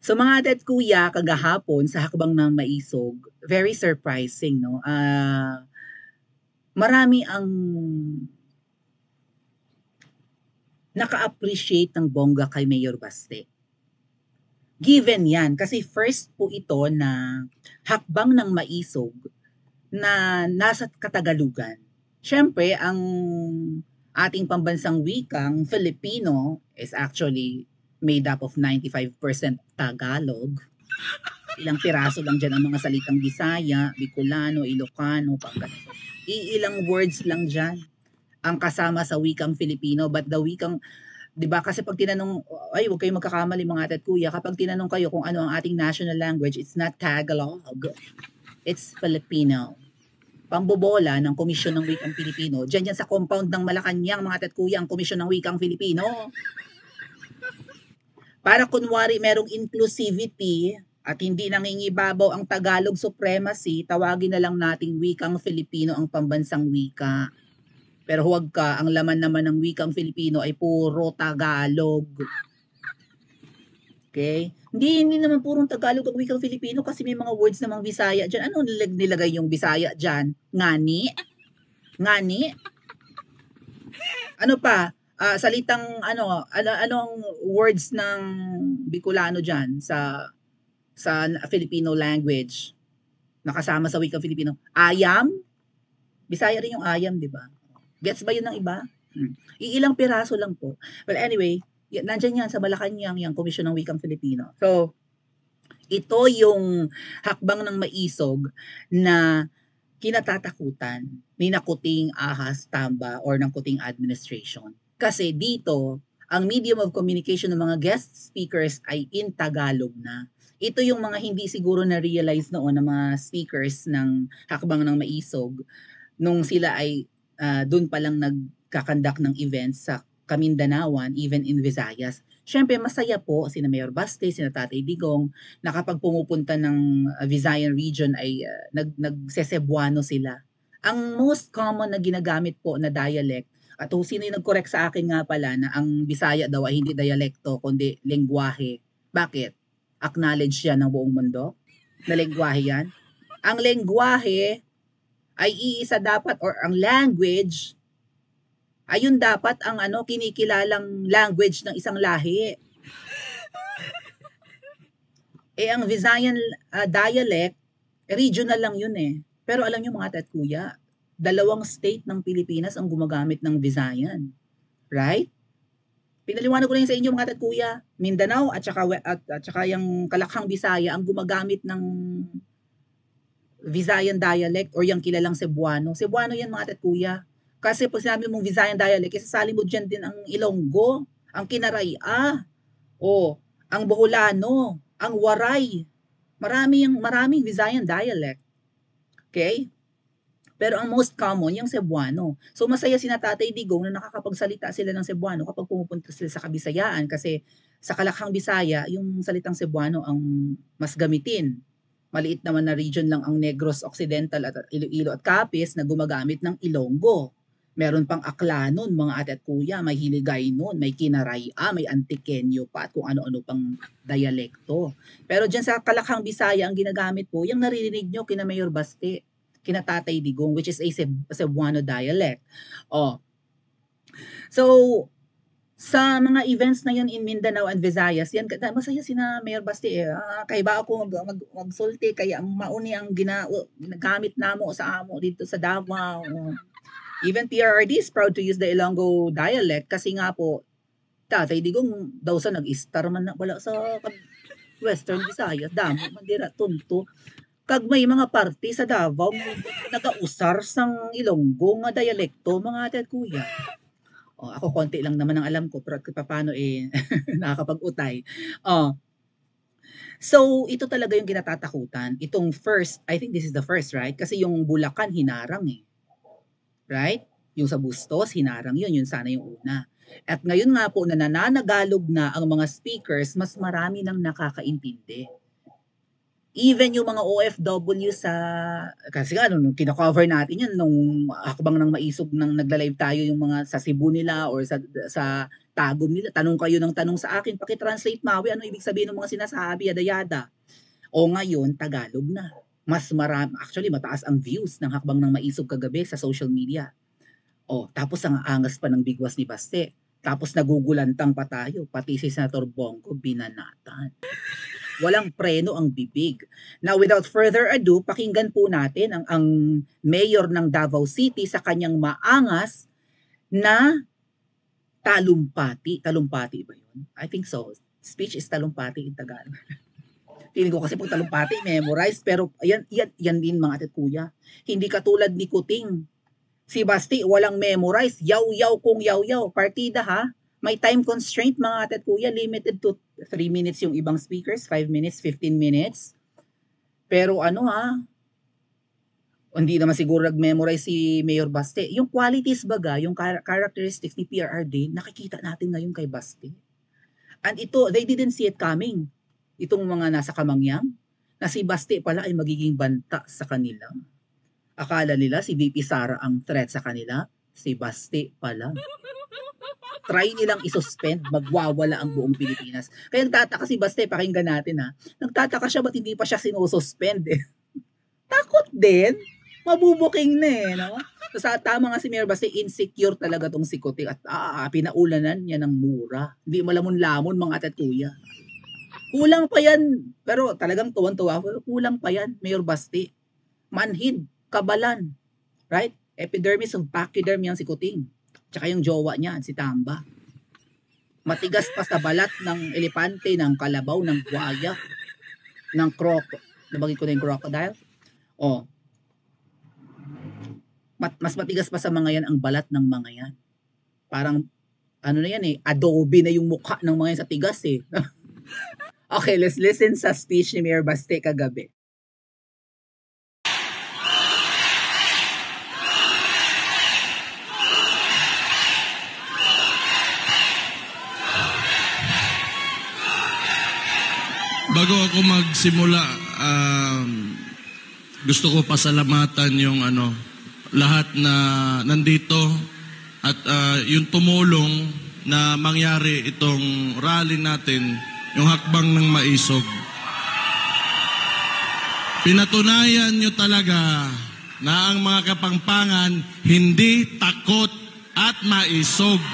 So mga ate at kuya, kagahapon sa Hakbang ng Maisog, very surprising, no? Marami ang naka-appreciate ng bongga kay Mayor Baste. Given yan, kasi first po ito na hakbang ng maisog na nasa Katagalugan. Siyempre, ang ating pambansang wikang Filipino is actually made up of 95% Tagalog. Ilang piraso lang dyan ang mga salitang Bisaya, Bicolano, Ilocano, Pangasinan. Iilang words lang dyan ang kasama sa wikang Filipino, but the wikang, 'di ba? Kasi pag tinanong, ay, huwag kayong magkakamali mga ate at kuya, kapag tinanong kayo kung ano ang ating national language, it's not Tagalog, it's Filipino. Pambobola ng Komisyon ng Wikang Filipino. Diyan yan sa compound ng Malacanang, mga ate at kuya, ang Komisyon ng Wikang Filipino. Para kunwari merong inclusivity at hindi nangingibabaw ang Tagalog supremacy, tawagin na lang nating wikang Filipino ang pambansang wika. Pero huwag ka, ang laman naman ng wikang Filipino ay puro Tagalog. Okay? Hindi naman purong Tagalog ang wikang Filipino kasi may mga words namang Bisaya dyan. Ano nilagay yung Bisaya dyan? Ngani? Ngani? Ano pa? Salitang anong words ng Bicolano dyan sa Filipino language? Nakasama sa wikang Filipino. Ayam? Bisaya rin yung ayam, di ba? Gets ba yun ng iba? Iilang piraso lang po. Well, anyway, nandyan yan sa Malacanang, yung Komisyon ng Wikang Filipino. So, ito yung hakbang ng maisog na kinatatakutan ni nakuting ahas, tamba, or ng kuting administration. Kasi dito, ang medium of communication ng mga guest speakers ay in Tagalog na. Ito yung mga hindi siguro na-realize noon ng mga speakers ng hakbang ng maisog nung sila ay doon pa lang nagkakandak ng events sa Kamindanawan, even in Visayas. Siyempre, masaya po sina Mayor Baste, sina Tatay Digong, na kapag pumupunta ng Visayan region ay nagsesebuano sila. Ang most common na ginagamit po na dialect, at sino yung nag-correct sa akin nga pala na ang Bisaya daw ay hindi dialekto, kundi lengguwahe. Bakit? Acknowledge yan ng buong mundo na lengguwahe yan. Ang lengguwahe ay iisa dapat, or ang language ayun dapat ang kinikilalang language ng isang lahi. Ang Visayan dialect, regional lang yun eh. Pero alam nyo mga ate at kuya, 2 state ng Pilipinas ang gumagamit ng Visayan. Right? Pinaliwanag ko na yun sa inyo mga ate at kuya. Mindanao at saka yung Kalakhang Bisaya ang gumagamit ng Visayan dialect or yung kilalang Cebuano. Cebuano yan mga ate at kuya. Kasi pag sinabi mong Visayan dialect, isasali mo dyan din ang Ilonggo, ang Kinaraya, ang Boholano, ang Waray. Maraming Visayan dialect. Okay? Pero ang most common, yung Cebuano. So masaya sina Tatay Digong na nakakapagsalita sila ng Cebuano kapag pumupunta sila sa Kabisayaan kasi sa Kalakhang Bisaya, yung salitang Cebuano ang mas gamitin. Maliit naman na region lang ang Negros Occidental at Iloilo at Capiz na gumagamit ng Ilonggo. Meron pang Aklanon, mga ate at kuya, may Hiligay nun, may Kinaraya, may Antikenyo pa, at kung ano-ano pang dialekto. Pero dyan sa Kalakhang Bisaya, ang ginagamit po, yung naririnig nyo kina Mayor Baste, kina Tatay Digong, which is a Cebuano dialect. So, sa mga events na yun in Mindanao and Visayas, yan, masaya sina Mayor Baste eh. Kaya ba ako magsulti, kaya ang mauni ang ginagamit namo sa amo dito sa Davao. Even PRRD is proud to use the Ilonggo dialect kasi nga po, Tatay Digong daw sa nag-star man na wala sa Western Visayas, damo, mandira, tunto. Kag may mga party sa Davao, nagausar sang Ilonggo nga dialekto, mga ate at kuya. Ako konti lang naman ang alam ko, pero paano nakakapag-utay. So, ito talaga yung kinatatakutan. Itong first, I think this is the first, right? Kasi yung Bulacan, hinarang eh. Right? Yung sa Bustos, hinarang yun. Yun sana yung una. At ngayon nga po na nananagalog na ang mga speakers, mas marami nang nakakaintindi. Even yung mga OFW sa, kasi nga, nung kina-cover natin yan, nung hakbang ng maisog nang nagla-live tayo yung mga sa Cebu nila or sa Tagum nila, tanong kayo ng tanong sa akin, paki-translate Maui, ano ibig sabihin ng mga sinasabi, yada-yada. O ngayon, Tagalog na. Mas marami, actually mataas ang views ng hakbang ng maisog kagabi sa social media. O, tapos ang angas pa ng bigwas ni Baste. Tapos nagugulantang pa tayo, pati si Senator Bongo binanatan. Walang preno ang bibig. Now, without further ado, pakinggan po natin ang mayor ng Davao City sa kanyang maangas na talumpati. Talumpati ba yun? I think so. Speech is talumpati in Tagalog. Feeling ko kasi pag talumpati, memorize. Pero yan din mga atit kuya. Hindi katulad ni Kuting. Si Basti, walang memorize. Yaw-yaw kung yaw-yaw. Partida ha. May time constraint mga atit kuya. Limited to 3 minutes yung ibang speakers. 5 minutes, 15 minutes. Pero ano ha, hindi naman siguro nag-memorize si Mayor Baste. Yung qualities baga, yung characteristics ni PRRD, nakikita natin ngayon kay Baste. And ito, they didn't see it coming. Itong mga nasa Kamangyang, na si Baste pala ay magiging banta sa kanila. Akala nila si VP Sara ang threat sa kanila, si Baste pala. Try nilang isuspend, magwawala ang buong Pilipinas. Kaya nagtataka si Baste, pakinggan natin ha. Nagtataka siya, ba't hindi pa siya sinususpend eh? Takot din. Mabubuking na eh, no? So, sa tama nga si Mayor Baste, insecure talaga tong si Kuting at pinaulanan niya ng mura. Hindi malamon-lamon mga atat kuya. Kulang pa yan, pero talagang tuwan-tuwa, kulang pa yan, Mayor Baste. Manhid, kabalan, right? Epidermis of pachyderm yan si Kuting. Tsaka yung jowa niya, si Tamba. Matigas pa sa balat ng elepante, ng kalabaw, ng buhaya, ng nabagay ko na yung crocodile. O, mas matigas pa sa mga yan ang balat ng mga yan. Parang, ano na yan eh, adobe na yung mukha ng mga yan sa tigas eh. Okay, let's listen sa speech ni Mayor Baste kagabi. Bago ako magsimula, gusto ko pasalamatan yung lahat na nandito at yung tumulong na mangyari itong rally natin, yung hakbang ng maisog. Pinatunayan nyo talaga na ang mga Kapampangan hindi takot at maisog.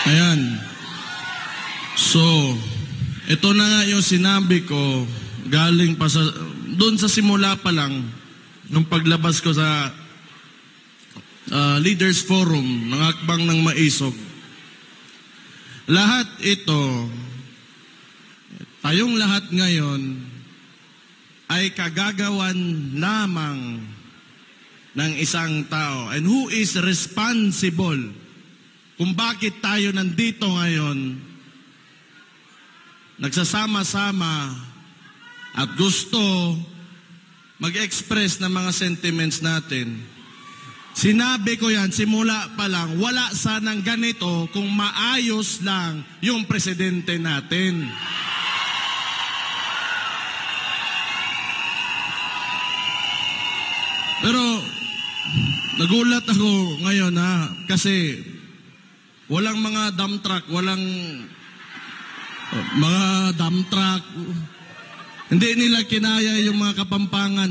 Ayan. So, ito na nga yung sinabi ko galing pa doon sa simula pa lang nung paglabas ko sa Leaders Forum ng Hakbang ng Maisog. Lahat ito, tayong lahat ngayon ay kagagawan lamang ng isang tao. And who is responsible kung bakit tayo nandito ngayon, nagsasama-sama at gusto mag-express ng mga sentiments natin. Sinabi ko yan, simula pa lang, wala sanang ganito kung maayos lang yung presidente natin. Pero nagulat ako ngayon kasi walang mga dump truck, walang mga dump truck. Hindi nila kinaya yung mga Kapampangan.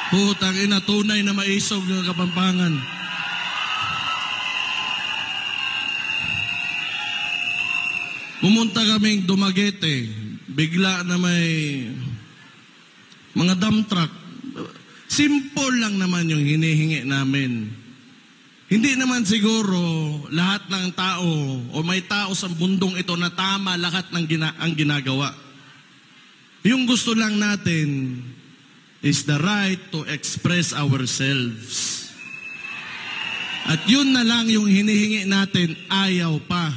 Putang ina, tunay na maisog yung Kapampangan. Pumunta kaming Dumaguete, bigla na may mga dump truck. Simple lang naman yung hinihingi namin. Hindi naman siguro lahat ng tao o may tao sa mundong ito na tama lahat ng ang ginagawa. Yung gusto lang natin is the right to express ourselves. At yun na lang yung hinihingi natin, ayaw pa.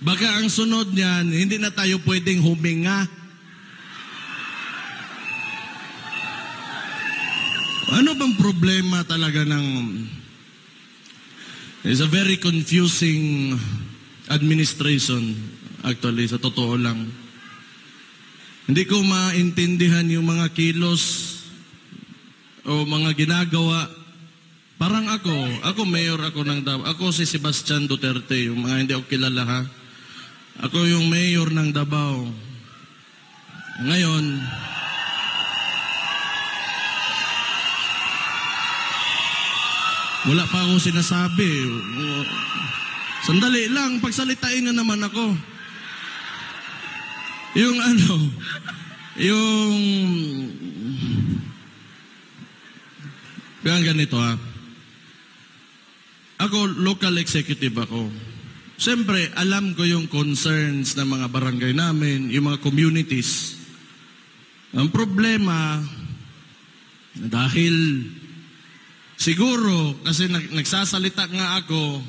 Baka ang sunod niyan, hindi na tayo pwedeng huminga. Ano bang problema talaga ng... It's a very confusing administration, actually, sa totoo lang. Hindi ko maintindihan yung mga kilos o mga ginagawa. Parang ako mayor ako ng Davao. Ako si Sebastian Duterte, yung mga hindi ako kilala ha. Ako yung mayor ng Davao. Ngayon, wala pa akong sinasabi. Sandali lang, pagsalitain na naman ako. Yung ganito ha. Ako, local executive ako. Siyempre, alam ko yung concerns ng mga barangay namin, yung mga communities. Ang problema, dahil siguro, kasi nagsasalita nga ako,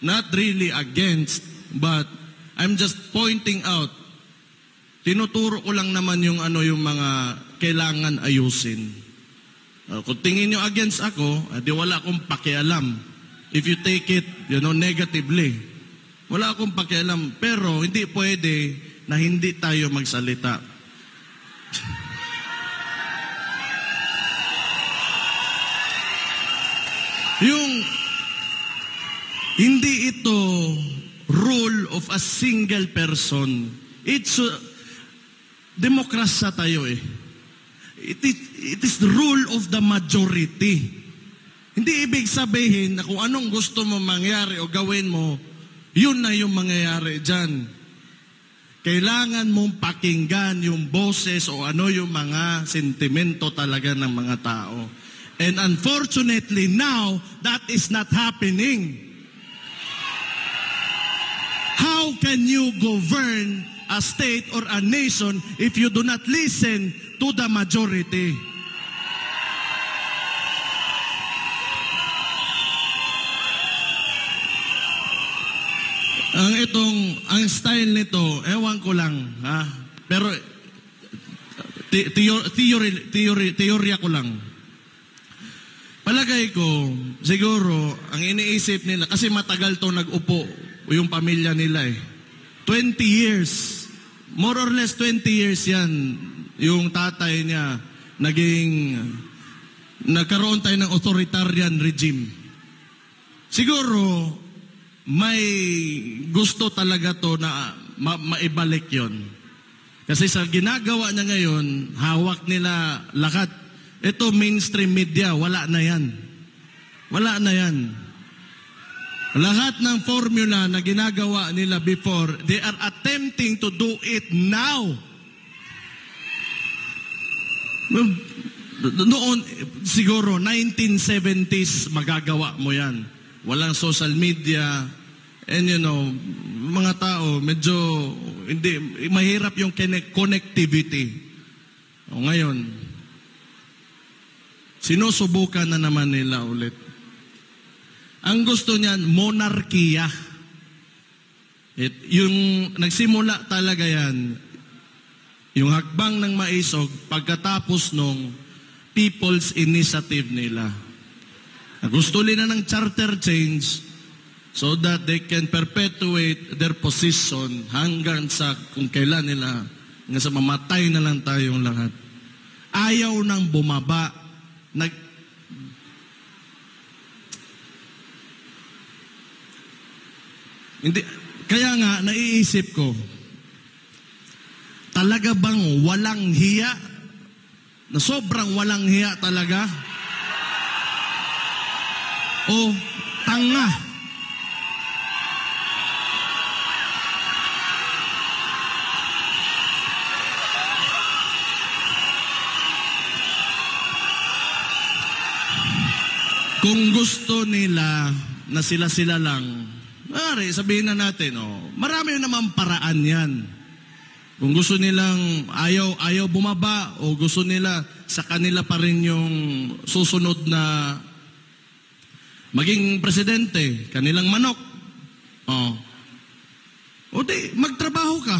not really against, but I'm just pointing out, tinuturo ko lang naman yung yung mga kailangan ayusin. Kung tingin nyo against ako, di wala akong pakialam. If you take it, negatively, wala akong pakialam. Pero hindi pwede na hindi tayo magsalita. Yung hindi ito rule of a single person. It's demokrasya tayo eh. It is the rule of the majority. Hindi ibig sabihin na kung anong gusto mo mangyari o gawin mo, yun na yung mangyayari dyan. Kailangan mong pakinggan yung boses o yung mga sentimento talaga ng mga tao. And unfortunately now, that is not happening. How can you govern a state or a nation if you do not listen to the majority? Ang style nito, ewan ko lang, ha? Pero teorya ko lang. Palagay ko, siguro, ang iniisip nila, kasi matagal to nag-upo, yung pamilya nila eh. 20 years, more or less 20 years yan, yung tatay niya, nagkaroon tayo ng authoritarian regime. Siguro, may gusto talaga to na maibalik yon. Kasi sa ginagawa niya ngayon, hawak nila lahat. Ito mainstream media, wala na yan. Wala na yan. Lahat ng formula na ginagawa nila before, they are attempting to do it now. Noon, siguro, 1970s, magagawa mo yan. Walang social media, and mga tao, medyo, hindi, mahirap yung connectivity. O ngayon, sinusubukan na naman nila ulit. Ang gusto niyan, monarkiya. Yung nagsimula talaga yan, yung hakbang ng maisog, pagkatapos nung people's initiative nila. Gusto nila ng charter change so that they can perpetuate their position hanggang sa kung kailan nila, hanggang sa mamatay na lang tayong lahat. Ayaw nang bumaba. Hindi, kaya nga, naiisip ko, talaga bang walang hiya? Na sobrang walang hiya talaga? O tanga? Kung gusto nila na sila-sila lang, sabihin na natin, marami naman paraan yan. Kung gusto nilang ayaw bumaba o gusto nila sa kanila pa rin yung susunod na maging presidente, kanilang manok. Oh. O di, magtrabaho ka.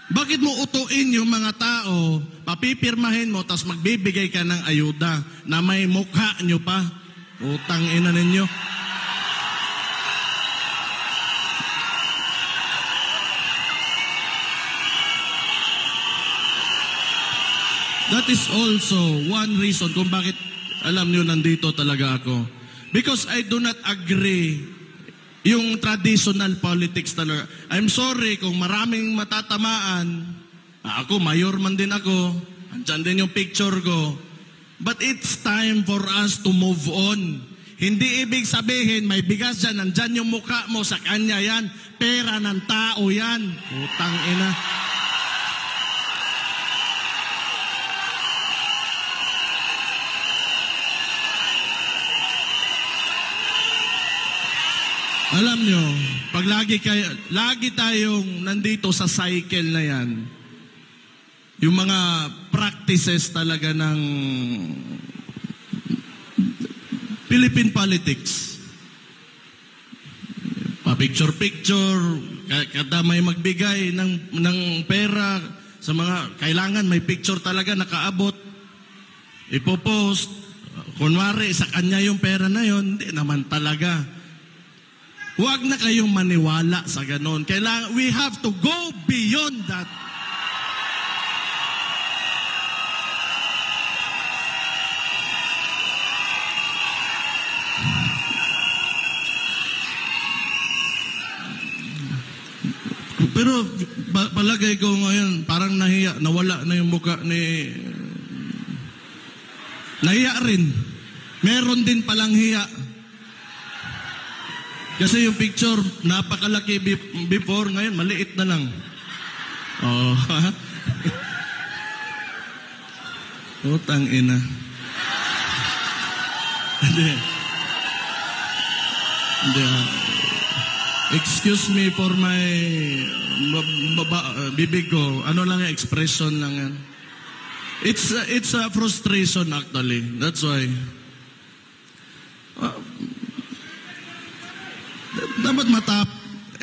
Bakit mo utuin yung mga tao, papipirmahin mo, tapos magbibigay ka ng ayuda na may mukha nyo pa? Utang ina ninyo. That is also one reason kung bakit, alam niyo, nandito talaga ako. Because I do not agree yung traditional politics talaga. I'm sorry kung maraming matatamaan. Ako, mayor man din ako. Andyan din yung picture ko. But it's time for us to move on. Hindi ibig sabihin, may bigas dyan, nandyan yung mukha mo, sa kanya yan. Pera ng tao yan. Utang ina. Alam nyo, pag lagi tayong nandito sa cycle na yan, yung mga practices talaga ng Philippine politics, pa-picture-picture, kada may magbigay ng pera sa mga kailangan, may picture talaga nakaabot, ipopost, kunwari sa kanya yung pera na yon, hindi naman talaga. Huwag na kayong maniwala sa ganon. Kailangan, we have to go beyond that. Pero palagay ko ngayon, parang nahiya, nawala na yung mukha ni... Nahiya rin. Meron din palang hiya. Kasi yung picture, napakalaki before, ngayon maliit na lang. Oh, utang ina. Hindi. Excuse me for my bibig ko. Ano lang yung expression lang yan. It's a frustration actually. That's why. Dapat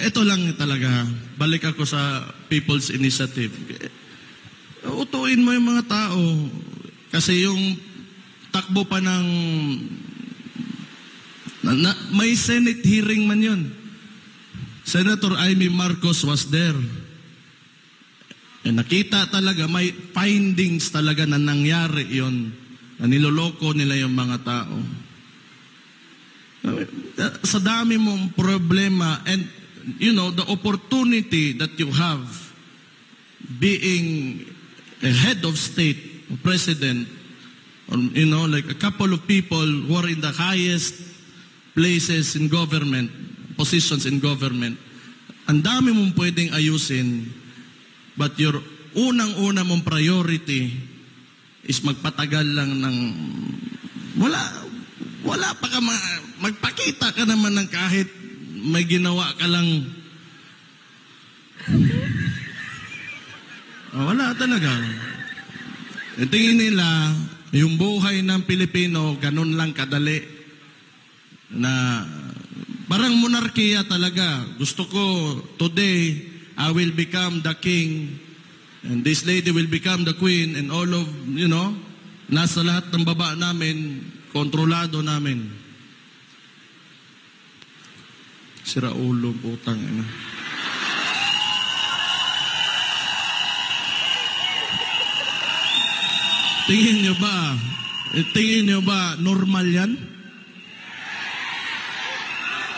ito lang talaga, balik ako sa People's Initiative. Utuin mo yung mga tao. Kasi yung takbo pa ng... may Senate hearing man yun. Senator Amy Marcos was there. Nakita talaga, may findings talaga na nangyari yun. Na niloloko nila yung mga tao. Sa dami mong problema and you know the opportunity that you have being a head of state, president, or, you know, like a couple of people who are in the highest places in government, positions in government, ang dami mong pwedeng ayusin, but your unang-una mong priority is magpatagal lang ng wala pa ka magpakita ka naman ng kahit may ginawa ka lang. Wala talaga. Tingin nila, yung buhay ng Pilipino, ganun lang kadali. Na parang monarkiya talaga. Gusto ko, today, I will become the king, and this lady will become the queen, and all of, you know, nasa lahat ng baba namin, kontrolado namin. Sira ulo, putang ina. Tingin nyo ba normal yan?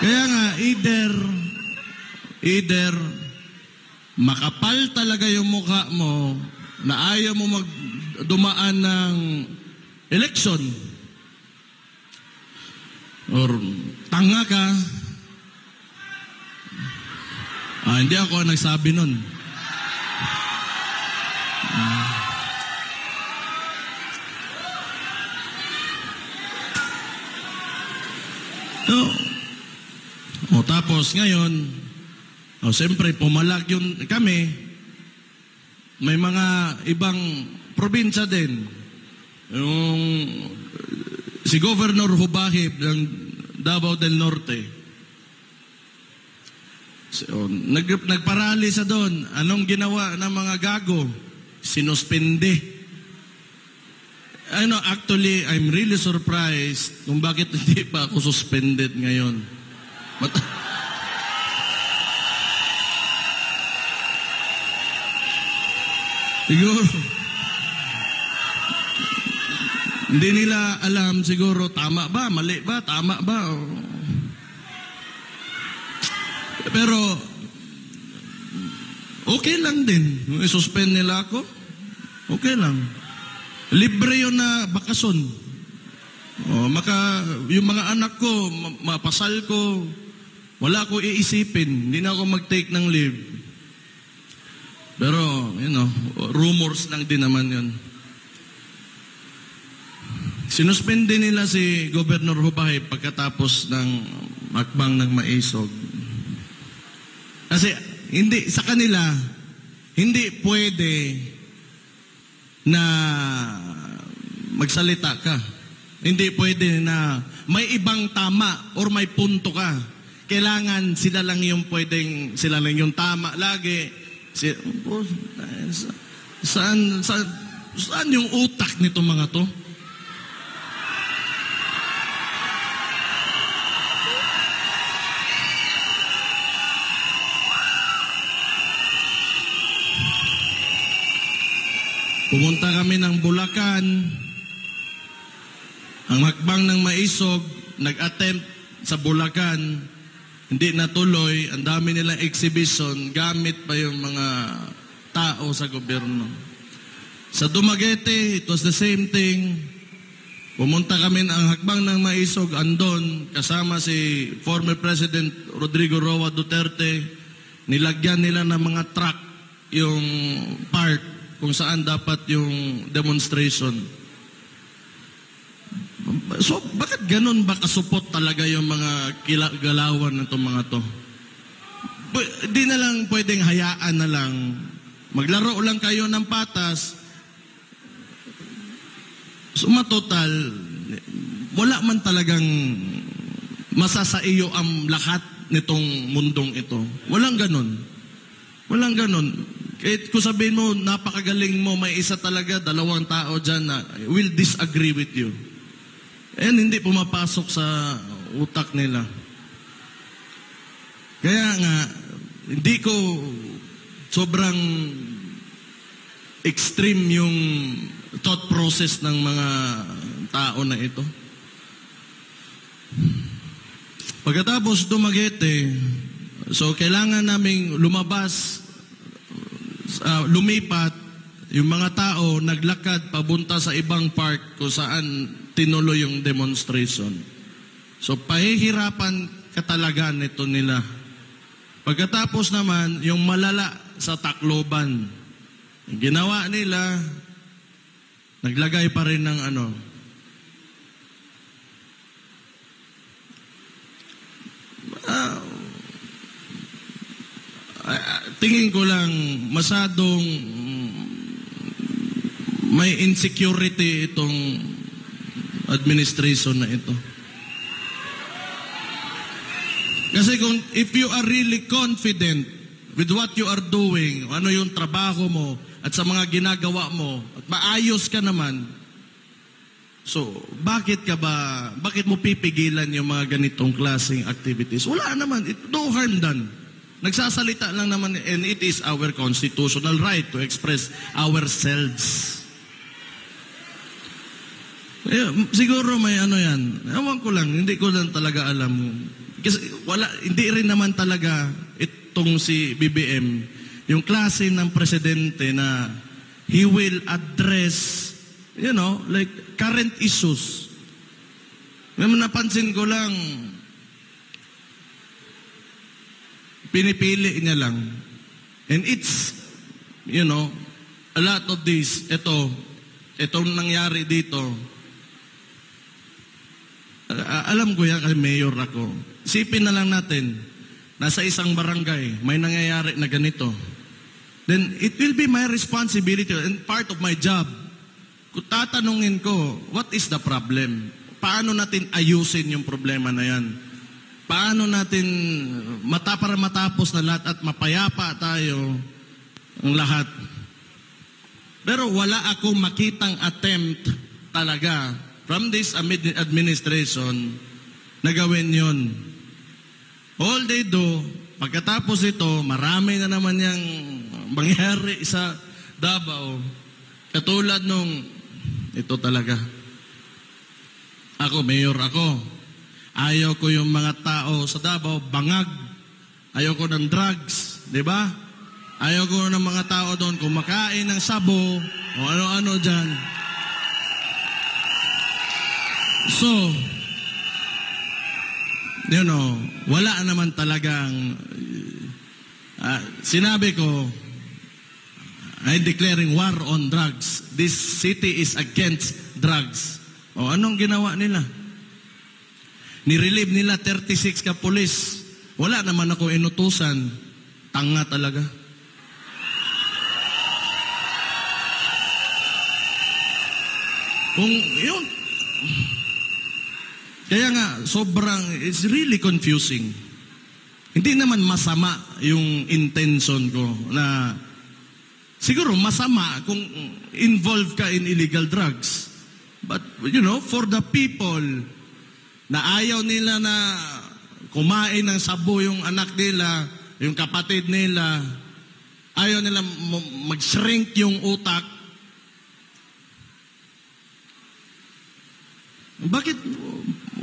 Kaya nga, either makapal talaga yung mukha mo na ayaw mo dumaan ng election, or tanga ka. Hindi ako nagsabi nun. Tapos ngayon, siyempre pumalag yun kami. May mga ibang probinsya din. Yung si Governor Hubahib ng Davao del Norte. So, nagparali sa doon. Anong ginawa ng mga gago? Sinuspende. Actually, I'm really surprised kung bakit hindi pa ako suspended ngayon. Siguro, hindi nila alam siguro tama ba, mali ba, tama ba. Pero, okay lang din. I-suspend nila ako, okay lang. Libre yun na bakasyon. Yung mga anak ko, mapasal ko, wala ko iisipin. Hindi na ako mag-take ng leave. Pero, rumors lang din naman yun. Sinuspende nila si Governor Hubahib pagkatapos ng hakbang ng Maisog. Kasi, sa kanila, hindi pwede na magsalita ka. Hindi pwede na may ibang tama or may punto ka. Kailangan sila lang yung tama lagi. Saan yung utak nito mga to? Pumunta kami ng Bulacan. Ang hakbang ng Maisog, nag-attempt sa Bulacan, hindi natuloy. Ang dami nilang exhibition, gamit pa yung mga tao sa gobyerno. Sa Dumaguete, it was the same thing. Pumunta kami ng hakbang ng Maisog, andon, kasama si former President Rodrigo Roa Duterte. Nilagyan nila ng mga truck yung park kung saan dapat yung demonstration. So, bakit ganun ba kasupot talaga yung mga galawan ng itong mga to? Di na lang pwedeng hayaan na lang. Maglaro lang kayo ng patas. Sumatotal, wala man talagang masasaiyo ang lahat nitong mundong ito. Walang ganun. Walang ganun. Kahit kung sabihin mo, napakagaling mo, may isa talaga, 2 tao dyan na will disagree with you. And hindi pumapasok sa utak nila. Kaya nga, hindi ko sobrang extreme yung thought process ng mga tao na ito. Pagkatapos Dumaguete, so kailangan naming lumabas, lumipat, yung mga tao naglakad papunta sa ibang park kung saan tinuloy yung demonstration. So pahihirapan katalaga nito nila. Pagkatapos naman, yung malala sa Tacloban, yung ginawa nila, naglagay pa rin ng tingin ko lang masadong may insecurity itong administration na ito. Kasi if you are really confident with what you are doing, ano yung trabaho mo at sa mga ginagawa mo at maayos ka naman, so bakit mo pipigilan yung mga ganitong klaseng activities? Wala naman, no harm done. Nagsasalita lang naman, and it is our constitutional right to express ourselves. Siguro may yan. Ewan ko lang, hindi ko lang talaga alam. Kasi hindi rin naman talaga itong si BBM, yung klase ng presidente na he will address, like current issues. Napansin ko lang, pinipili niya lang. And it's, a lot of this, itong nangyari dito, alam ko yan kasi mayor ako. Isipin na lang natin, nasa isang barangay, may nangyayari na ganito. Then, it will be my responsibility and part of my job. Kung tatanungin ko, what is the problem? paano natin ayusin yung problema na yan? Paano natin para matapos na lahat at mapayapa tayo ang lahat? Pero wala akong makitang attempt talaga from this administration na gawin yun. All they do, pagkatapos ito, marami na naman yung mangyari sa Davao. Katulad nung, ito talaga. Ako, mayor ako. Ayaw ko yung mga tao sa Davao, bangag. Ayaw ko ng drugs, di ba? Ayaw ko ng mga tao doon kumakain ng sabo o ano-ano dyan. So, wala naman talagang sinabi ko, I'm declaring war on drugs. This city is against drugs. O anong ginawa nila? Nirelieve nila 36 ka pulis. Wala naman ako inutusan. Tanga talaga. Kung yun. Kaya nga, it's really confusing. Hindi naman masama yung intention ko na siguro masama kung involved ka in illegal drugs. But, for the people na ayaw nila na kumain ng sabo yung anak nila, yung kapatid nila, ayaw nila mag-shrink yung utak.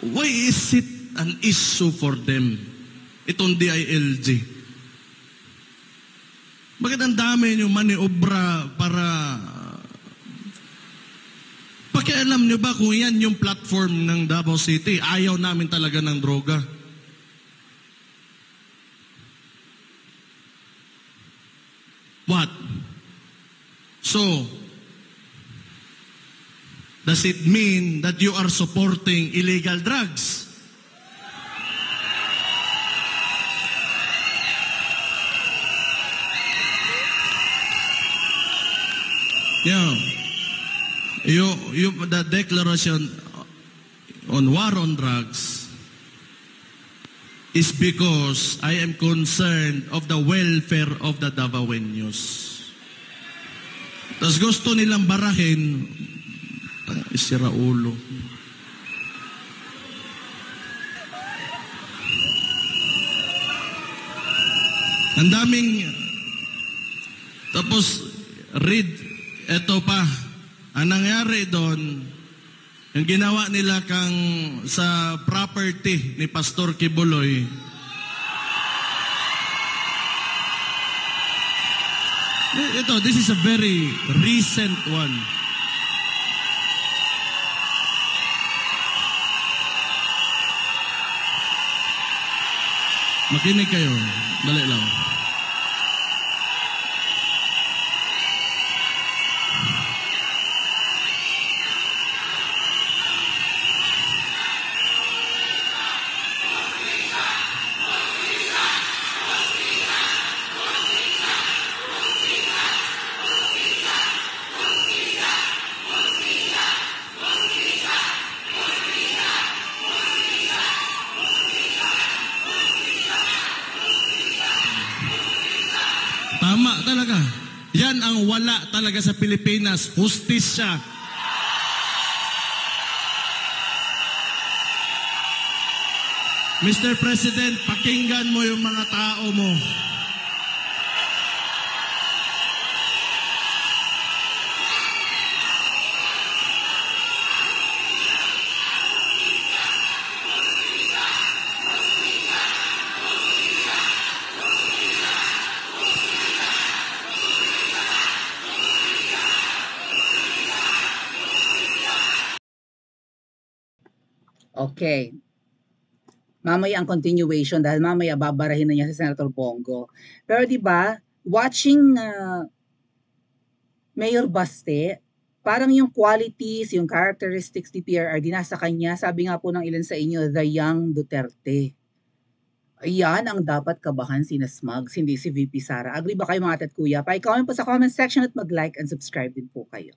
Why is it an issue for them? Itong DILG. Bakit ang dami nyo maniobra para pakialam nyo ba kung yan yung platform ng Davao City? Ayaw namin talaga ng droga. What? So, does it mean that you are supporting illegal drugs? The declaration on war on drugs is because I am concerned of the welfare of the Davaoenos. Tapos gusto nilang barahin, isira ulo. Ang daming, tapos read, eto pa, ang nangyari doon, yung ginawa nila sa property ni Pastor Kibuloy, this is a very recent one. Makinig kayo. Dali lang. Tama talaga. Yan ang wala talaga sa Pilipinas. Hustisya. Mr. President, pakinggan mo yung mga tao mo. Okay. Mamaya ang continuation dahil mamaya babarahin na niya si Senator Bongo. Pero 'di ba, watching Mayor Baste, parang yung qualities, yung characteristics ni PRRD nasa kanya. Sabi nga po ng ilan sa inyo, the young Duterte. Ayan ang dapat kabahan si Smugs, hindi si VP Sara. Agree ba kayo mga tat kuya? Pa-comment po sa comment section at mag-like and subscribe din po kayo.